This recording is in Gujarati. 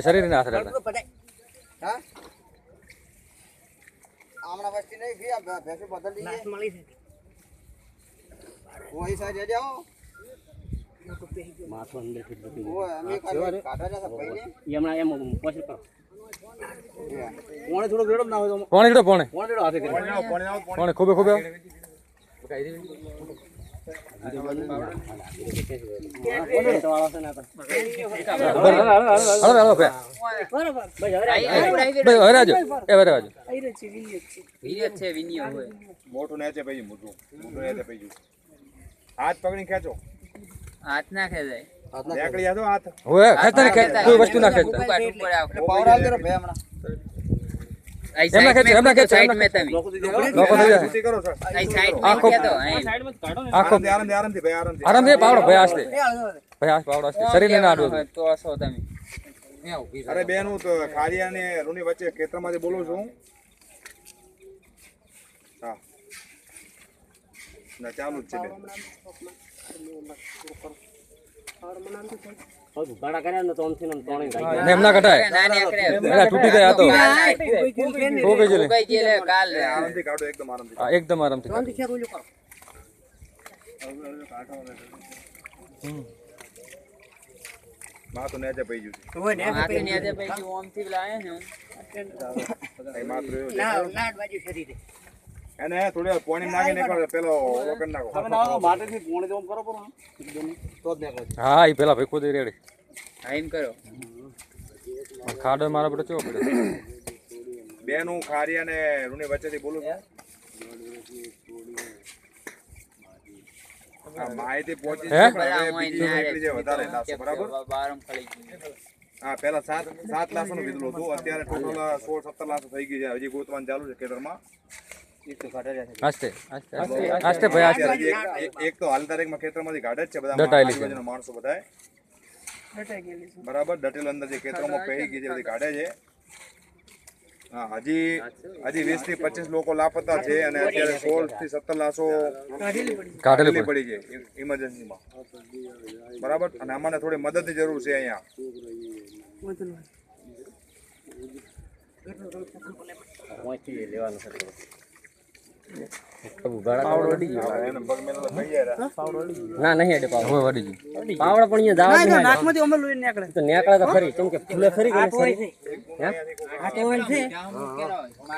શરીર ના આસરા આમણા વસ્તી નહીં ગઈ આ ભેંસો બદલી નાસ મળી છે કોઈ સાઈડ જાઓ માથો અંદર થી બધી ઓય અમે કાઢા જતા ભાઈને એમણા એમ પોસી કરો પોણે થોડો રેડો ના હોય તો પોણે રેડો પોણે હાથે કરી પોણે ખૂબે ખૂબે મોટું નેચે પૈયું મોટું નેચે પૈયું હાથ પકડી ખેંચો હાથ ના ખેંચાય નીકળી જાતો હાથ ઓય ખેંચતા ને કોઈ વસ્તુ ના ખેંચતા પાવર આલ દે ભાઈ હમણાં એમના ખેંચો સાઈડ મે તમે લોકો થઈ જાય સુતી કરો સર અહીં સાઈડ મે ખેંચો સાઈડ માં કાઢો ને આરામથી ભાઈ આરામથી આરામથી પાવડો ભાઈ આસ્તે ભાઈ આસ્તે પાવડો આસ્તે શરીર ને ના આડો તો છો તમે અરે બેનું તો ખારિયા ને રૂની વચ્ચે ખેતરમાંથી બોલું છું હા ના ચાલુ જ છે ગાડા કર્યા ને તો ઓમથી ને તોણી ને એમના કટાય ના નીકળે એલા તૂટી ગયા તો કોઈ જેલે કાલ આરામથી કાઢો એકદમ આરામથી હા એકદમ આરામથી તોણી ખેર ઓલું કરો માં તો નેચે પઈ ગયું ઓય ને હાથે ને આજે પૈકી ઓમ થી લાયા ને છે માત્ર લાડ બાજુ શરીરે એને થોડી પાણી નાખી નાખો પેલો ઓકન નાખો તમે નાવો માટેથી પોણી તો કરો પર તો જ નીકળે હા ઈ પેલા ભાઈ ખુદ રેડી આઈમ કરો ખાડો મારા બેટો ચો પડે બેનું ખારિયા ને રૂની વચ્ચેથી બોલું આ માહિતી પહોંચી છે પણ હવે બીજું નીકળી જાય વધારે લાસો બરાબર બારમ ખળી હા પેલા 7 લાસોનું કીધું હતું અત્યારે ટોટલ 16-17 લાસો થઈ ગઈ છે હજી ગોતવાનું ચાલુ છે ખેતરમાં આસ્તે આસ્તે આસ્તે ભાઈ આસ્તે એક તો હાલ તારીખમાં ખેતરમાંથી ગાઢ જ છે બધા દટાયેલી છે. આજુબાજુના માણસો બધાય બરાબર દટેલ અંદર જે ખેતરોમાં પહેરી ગઈ છે બધી ગાઢે છે હા હજી 20 થી 25 લોકો લાપતા છે અને અત્યારે 16 થી 17 લાશો કાઢેલી પડી છે ઇમરજન્સીમાં બરાબર અને અમારે થોડી મદદની જરૂર છે અહીંયા લેવાનું છે ના નહીં અડે પાવડો વડી ગઈ પાવડો પણ અહીંયા જવા નાકમાંથી અમે લોહી નીકળે તો નીકળે તો ખરી કેમ કે ફૂલે ખરી કે